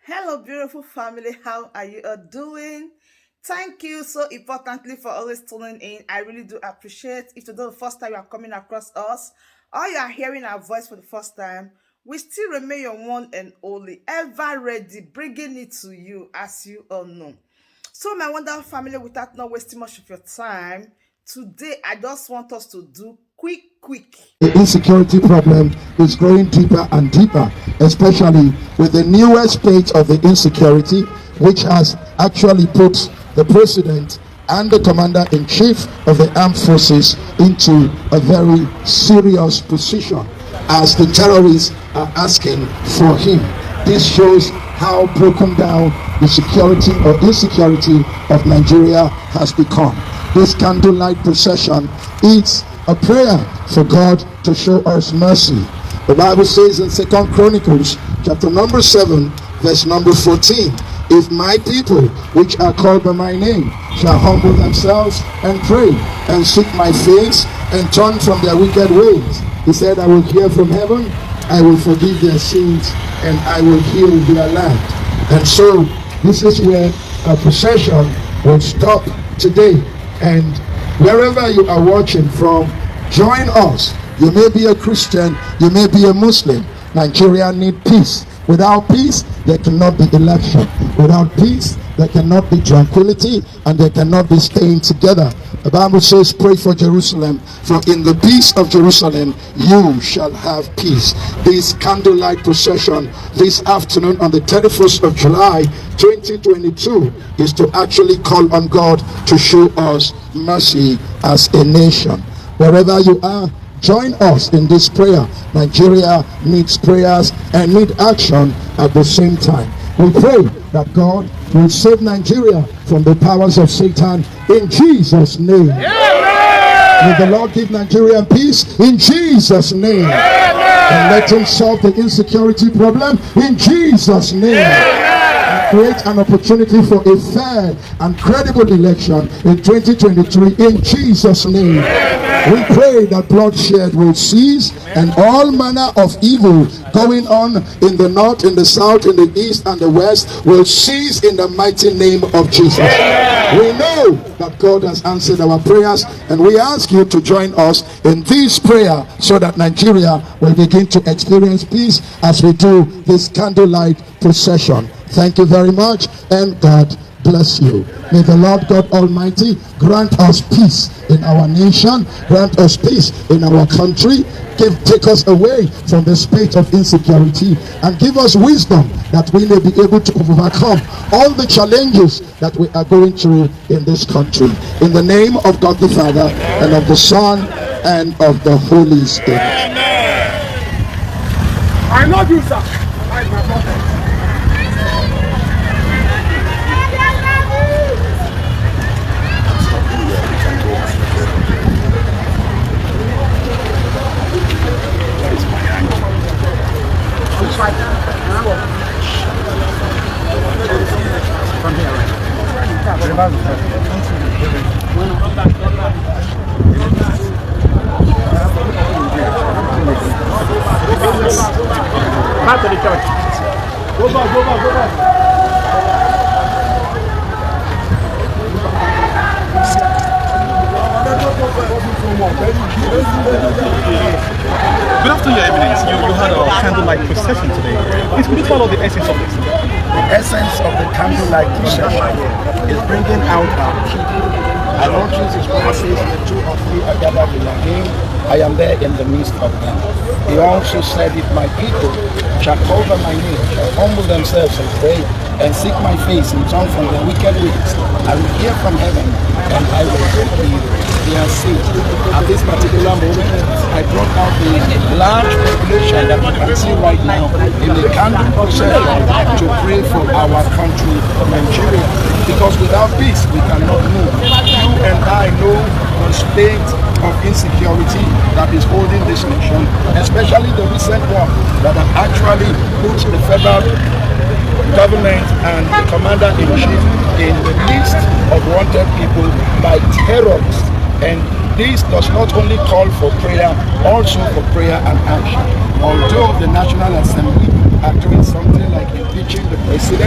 Hello, beautiful family. How are you all doing? Thank you so importantly for always tuning in. I really do appreciate. If today the first time you are coming across us, or you are hearing our voice for the first time, we still remain your one and only, ever ready, bringing it to you, as you all know. So, my wonderful family, without not wasting much of your time, today I just want us to do quick. The insecurity problem is growing deeper and deeper, especially with the newest state of the insecurity, which has actually put the president and the commander-in-chief of the armed forces into a very serious position as the terrorists are asking for him. This shows how broken down the security or insecurity of Nigeria has become. This candlelight procession is a prayer for God to show us mercy. The Bible says in 2 Chronicles chapter number 7 verse number 14, if my people which are called by my name shall humble themselves and pray and seek my face and turn from their wicked ways, he said, I will hear from heaven, I will forgive their sins, and I will heal their land. And so this is where a procession will stop today. And wherever you are watching from, join us. You may be a Christian, you may be a Muslim. Nigeria needs peace. Without peace, there cannot be election. Without peace, there cannot be tranquility, and there cannot be staying together. The Bible says, pray for Jerusalem, for in the peace of Jerusalem, you shall have peace. This candlelight procession this afternoon on the 31st of July, 2022, is to actually call on God to show us mercy as a nation. Wherever you are, join us in this prayer. Nigeria needs prayers and need action at the same time. We pray that God will save Nigeria from the powers of Satan in Jesus' name. May the Lord give Nigeria peace in Jesus' name. And let him solve the insecurity problem in Jesus' name. And create an opportunity for a fair and credible election in 2023 in Jesus' name. We pray that bloodshed will cease and all manner of evil going on in the north, in the south, in the east and the west will cease in the mighty name of Jesus. We know that God has answered our prayers, and we ask you to join us in this prayer so that Nigeria will begin to experience peace as we do this candlelight procession. Thank you very much, and God bless you. May the Lord God Almighty grant us peace in our nation, grant us peace in our country, take us away from the state of insecurity, and give us wisdom that we may be able to overcome all the challenges that we are going through in this country. In the name of God the Father, and of the Son, and of the Holy Spirit. I love you, sir. Back to the church. Go back. Good afternoon, Your Eminence. You had a candlelight procession today. Please, could you tell us the essence of this? The essence of the candlelight procession is bringing out our people. Our Lord Jesus Christ says, the two or three are gathered in my name, I am there in the midst of them. He also said, if my people shall call by my name, shall humble themselves and pray, and seek my face and turn from their wicked ways, I will hear from heaven, and I will forgive their sins. At this particular moment, I brought out the large population that you can see right now in the candle procession to pray for our country, Nigeria. Because without peace, we cannot move. You and I know the state of insecurity that is holding this nation, especially the recent one that have actually put the federal government and the commander-in-chief in the list of wanted people by terrorists. And this does not only call for prayer, also for prayer and action. Although the National Assembly are doing something like impeaching the president,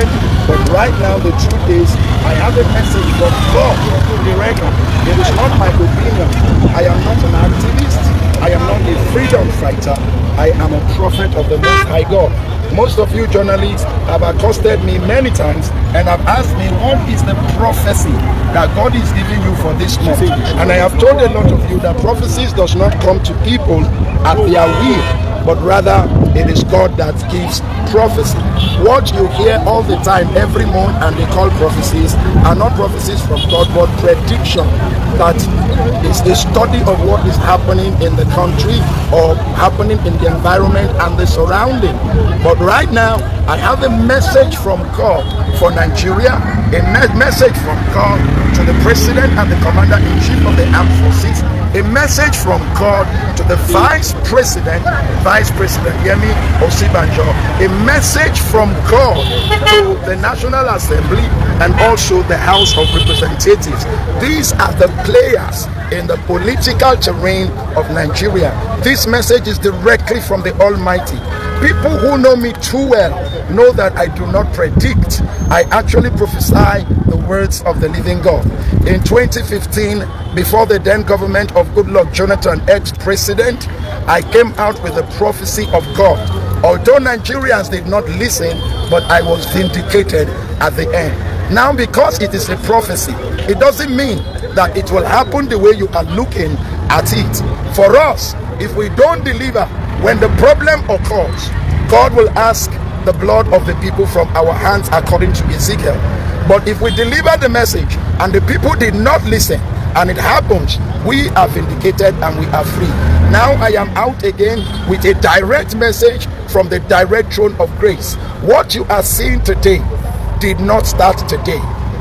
right now, the truth is, I have a message from God directly. It is not my opinion. I am not an activist. I am not a freedom fighter. I am a prophet of the Most High God. Most of you journalists have accosted me many times and have asked me, what is the prophecy that God is giving you for this month? And I have told a lot of you that prophecies does not come to people at their will, but rather it is God that gives prophecy. What you hear all the time, every month, and they call prophecies, are not prophecies from God, but prediction. That is the study of what is happening in the country or happening in the environment and the surrounding. But right now, I have a message from God for Nigeria, a message from God to the President and the Commander-in-Chief of the Armed Forces, a message from God to the Vice President Yemi Osibanjo, a message from God to the National Assembly and also the House of Representatives. These are the players in the political terrain of Nigeria. This message is directly from the Almighty. People who know me too well know that I do not predict. I actually prophesy the words of the living God. In 2015, before the then government of Goodluck Jonathan, ex-president, I came out with a prophecy of God. Although Nigerians did not listen, but I was vindicated at the end. Now, because it is a prophecy, it doesn't mean that it will happen the way you are looking at it. For us, if we don't deliver, when the problem occurs, God will ask the blood of the people from our hands according to Ezekiel. But if we deliver the message and the people did not listen and it happens, we are vindicated and we are free. Now I am out again with a direct message from the direct throne of grace. What you are seeing today did not start today.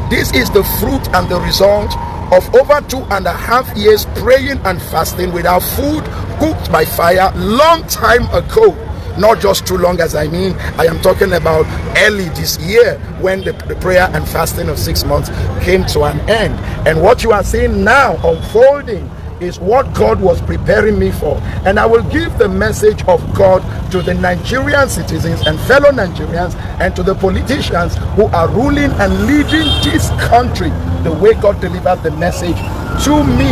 This is the fruit and the result of over 2.5 years praying and fasting without food, cooked by fire, long time ago. Not just too long as I mean, I am talking about early this year when the prayer and fasting of 6 months came to an end. And what you are seeing now unfolding is what God was preparing me for. And I will give the message of God to the Nigerian citizens and fellow Nigerians and to the politicians who are ruling and leading this country the way God delivered the message to me.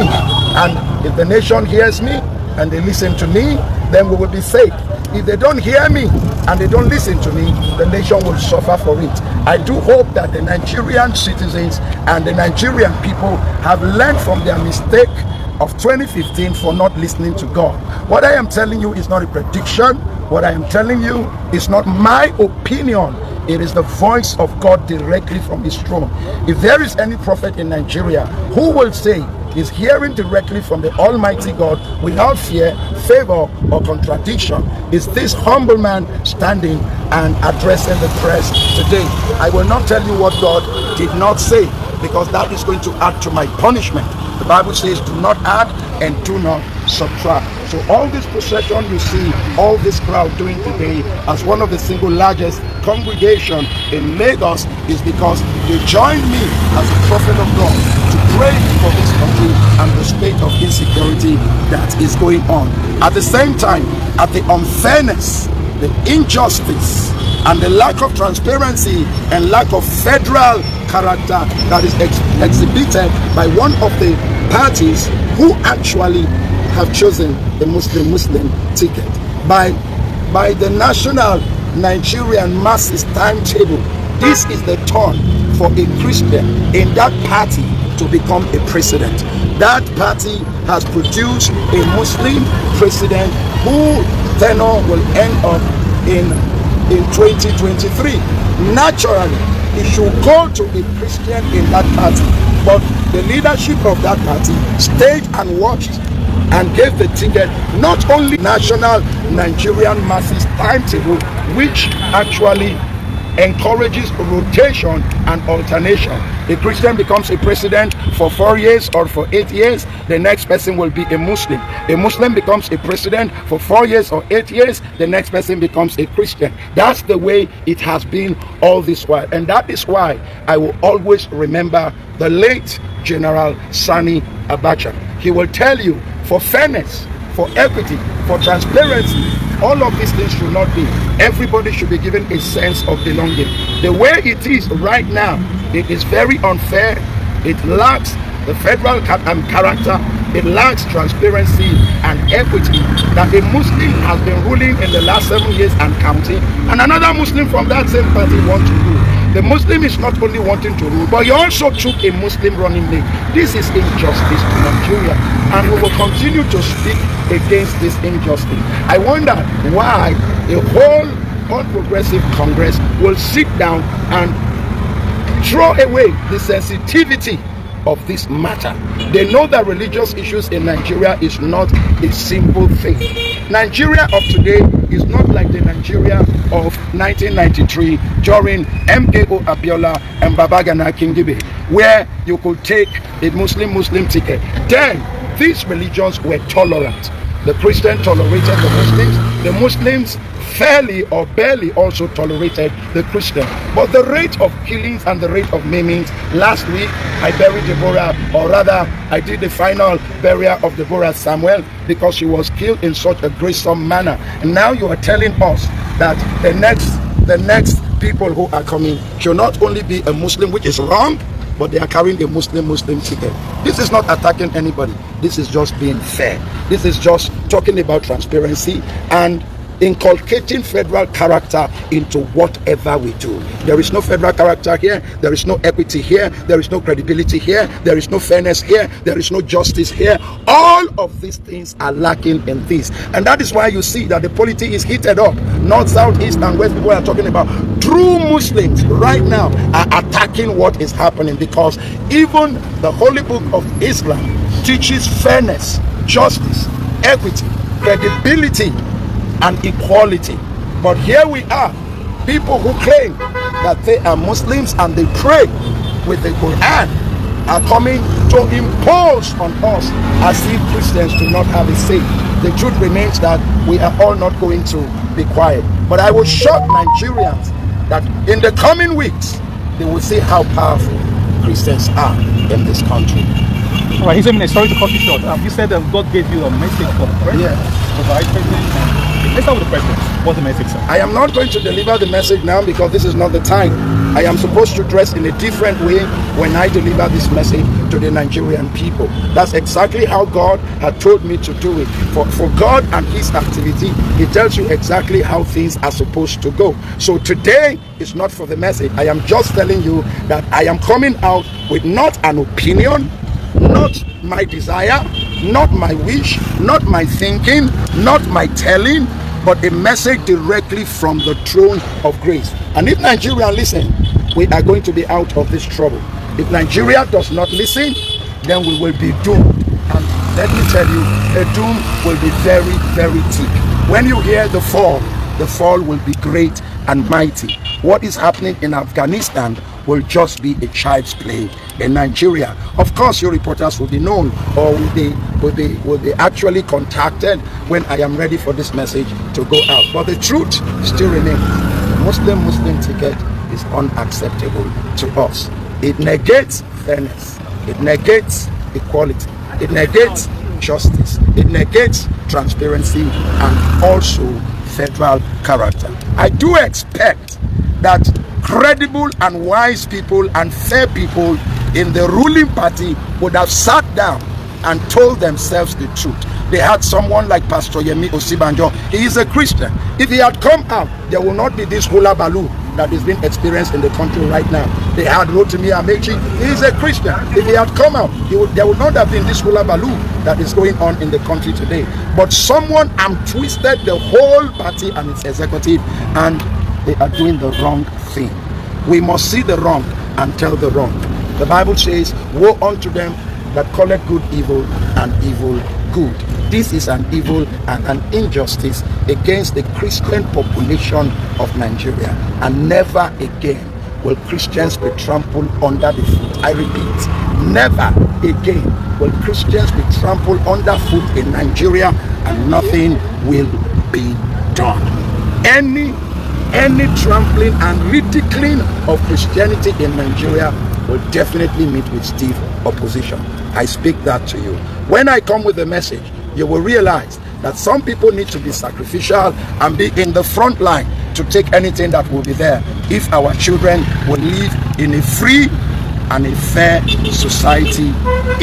And if the nation hears me and they listen to me, then we will be saved. If they don't hear me and they don't listen to me, the nation will suffer for it. I do hope that the Nigerian citizens and the Nigerian people have learned from their mistake of 2015 for not listening to God. What I am telling you is not a prediction. What I am telling you is not my opinion. It is the voice of God directly from his throne. If there is any prophet in Nigeria who will say is hearing directly from the Almighty God without fear, favor, or contradiction, is this humble man standing and addressing the press today. I will not tell you what God did not say, because that is going to add to my punishment. The Bible says, do not add and do not subtract. So all this procession you see, all this crowd doing today as one of the single largest congregation in Lagos is because they joined me as a prophet of God to pray for this country and the state of insecurity that is going on. At the same time, at the unfairness, the injustice, and the lack of transparency and lack of federal character that is exhibited by one of the parties who actually have chosen the Muslim ticket by the national Nigerian masses timetable. This is the turn for a Christian in that party to become a president. That party has produced a Muslim president who tenure will end up in 2023. Naturally, it should go to a Christian in that party, but the leadership of that party stayed and watched and gave the ticket not only national Nigerian masses timetable, which actually encourages rotation and alternation. A Christian becomes a president for 4 years or for 8 years, the next person will be a Muslim. A Muslim becomes a president for 4 years or 8 years, the next person becomes a Christian. That's the way it has been all this while. And that is why I will always remember the late General Sani Abacha. He will tell you, for fairness, for equity, for transparency, All of these things should not be. Everybody should be given a sense of belonging. The way it is right now, it is very unfair. It lacks the federal character. It lacks transparency and equity that a Muslim has been ruling in the last 7 years and counting, and another Muslim from that same party wants to rule. The Muslim is not only wanting to rule, but he also took a Muslim running mate. This is injustice to Nigeria, and we will continue to speak against this injustice. I wonder why a whole All-Progressive Congress will sit down and throw away the sensitivity of this matter. They know that religious issues in Nigeria is not a simple thing. Nigeria of today is not like the Nigeria of 1993 during MKO Abiola and Babagana Kingibe, where you could take a Muslim ticket. Then these religions were tolerant. The Christians tolerated the Muslims. The Muslims fairly or barely also tolerated the Christian. But the rate of killings and the rate of maimings, last week I buried Deborah, or rather I did the final burial of Deborah Samuel because she was killed in such a gruesome manner. And now you are telling us that the next people who are coming should not only be a Muslim, which is wrong, but they are carrying a Muslim ticket. This is not attacking anybody. This is just being fair. This is just talking about transparency and inculcating federal character into whatever we do. There is no federal character here. There is no equity here. There is no credibility here. There is no fairness here. There is no justice here. All of these things are lacking in this. And that is why you see that the polity is heated up. North, south, east, and west people are talking about. True Muslims right now are attacking what is happening, because even the Holy Book of Islam teaches fairness, justice, equity, credibility, and equality. But here we are, people who claim that they are Muslims and they pray with the Quran are coming to impose on us as if Christians do not have a say. The truth remains that we are all not going to be quiet. But I will shock Nigerians that in the coming weeks they will see how powerful Christians are in this country. All right, His Eminence, sorry to cut you short. You said God gave you a message for the president. Yeah. The vice president. Let's start with the president. What's the message, sir? I am not going to deliver the message now because this is not the time. I am supposed to dress in a different way when I deliver this message to the Nigerian people. That's exactly how God had told me to do it. For God and His activity, He tells you exactly how things are supposed to go. So today is not for the message. I am just telling you that I am coming out with not an opinion, not my desire, not my wish, not my thinking, not my telling, but a message directly from the throne of grace. And if Nigeria listen, we are going to be out of this trouble. If Nigeria does not listen, then we will be doomed. And let me tell you, the doom will be very, very thick. When you hear the fall will be great and mighty. What is happening in Afghanistan will just be a child's play in Nigeria. Of course, your reporters will be known, or will be actually contacted when I am ready for this message to go out. But the truth still remains. The Muslim ticket is unacceptable to us. It negates fairness. It negates equality. It negates justice. It negates transparency and also federal character. I do expect that credible and wise people and fair people in the ruling party would have sat down and told themselves the truth. They had someone like Pastor Yemi Osibanjo. He is a Christian. If he had come out, there will not be this hula baloo that is being experienced in the country right now. They had Rotimi Amechi. He is a Christian. If he had come out, there would not have been this hula baloo that is going on in the country today. But someone twisted the whole party and its executive, and they are doing the wrong thing. We must see the wrong and tell the wrong. The Bible says, woe unto them that call it good evil and evil good. This is an evil and an injustice against the Christian population of Nigeria. And never again will Christians be trampled under the foot. I repeat, never again will Christians be trampled underfoot in Nigeria, and nothing will be done. Any trampling and ridiculing of Christianity in Nigeria will definitely meet with stiff opposition. I speak that to you. When I come with a message, you will realize that some people need to be sacrificial and be in the front line to take anything that will be there if our children will live in a free and a fair society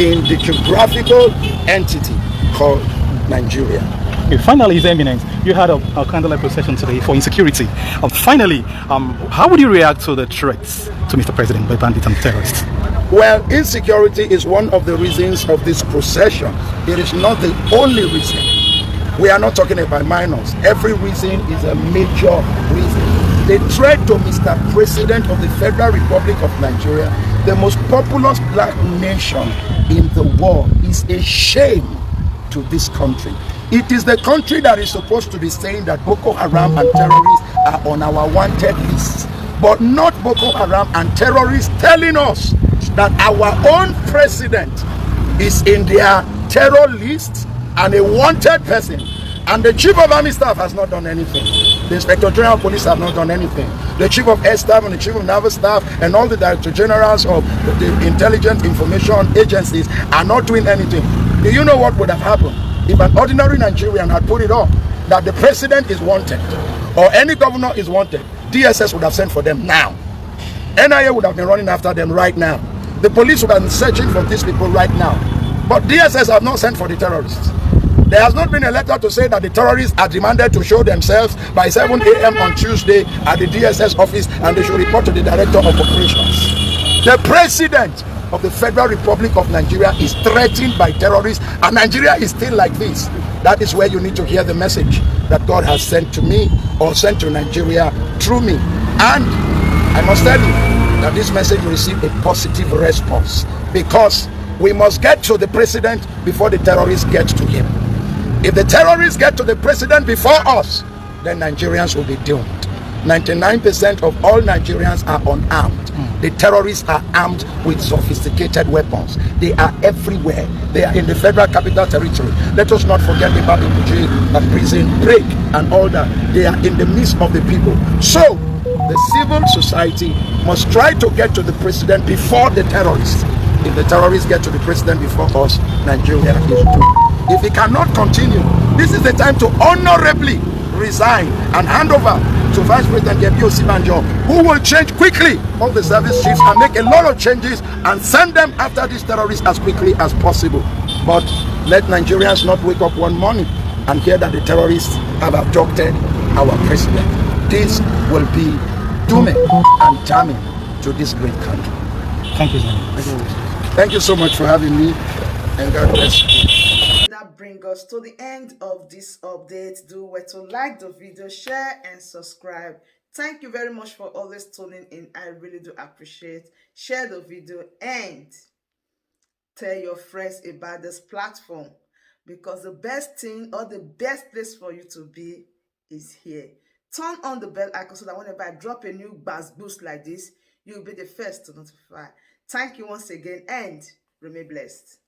in the geographical entity called Nigeria. Okay, finally, His Eminence, you had a candlelight procession today for insecurity. Finally, how would you react to the threats to Mr. President by bandits and terrorists? Well, insecurity is one of the reasons of this procession. It is not the only reason. We are not talking about minors. Every reason is a major reason. The threat to Mr. President of the Federal Republic of Nigeria, the most populous black nation in the world, is a shame to this country. It is the country that is supposed to be saying that Boko Haram and terrorists are on our wanted list, but not Boko Haram and terrorists telling us that our own president is in their terror list and a wanted person, and the chief of army staff has not done anything. The inspector general of police have not done anything. The chief of air staff and the chief of naval staff and all the director generals of the intelligence information agencies are not doing anything. Do you know what would have happened if an ordinary Nigerian had put it up that the president is wanted or any governor is wanted? DSS would have sent for them now. NIA would have been running after them right now. The police would have been searching for these people right now. But DSS have not sent for the terrorists. There has not been a letter to say that the terrorists are demanded to show themselves by 7 a.m. on Tuesday at the DSS office and they should report to the director of operations. The president of the Federal Republic of Nigeria is threatened by terrorists, and Nigeria is still like this. That is where you need to hear the message that God has sent to me or sent to Nigeria through me. And I must tell you that this message will receive a positive response, because we must get to the president before the terrorists get to him. If the terrorists get to the president before us, then Nigerians will be doomed. 99% of all Nigerians are unarmed. The terrorists are armed with sophisticated weapons. They are everywhere. They are in the Federal Capital Territory. Let us not forget about Abuja and prison break and all that. They are in the midst of the people. So the civil society must try to get to the president before the terrorists. If the terrorists get to the president before us, Nigeria is doomed. If he cannot continue, this is the time to honorably resign and hand over to Vice President Gebio Sibanjo, who will change quickly all the service chiefs and make a lot of changes and send them after these terrorists as quickly as possible. But let Nigerians not wake up one morning and hear that the terrorists have abducted our president. This will be dooming and damning to this great country. Thank you, Thank you so much for having me, and God bless you. That brings us to the end of this update. Do where to like the video, share and subscribe. Thank you very much for always tuning in. I really do appreciate. Share the video and tell your friends about this platform, because the best thing or the best place for you to be is here. Turn on the bell icon so that whenever I drop a new boost like this, you'll be the first to notify. Thank you once again and remain blessed.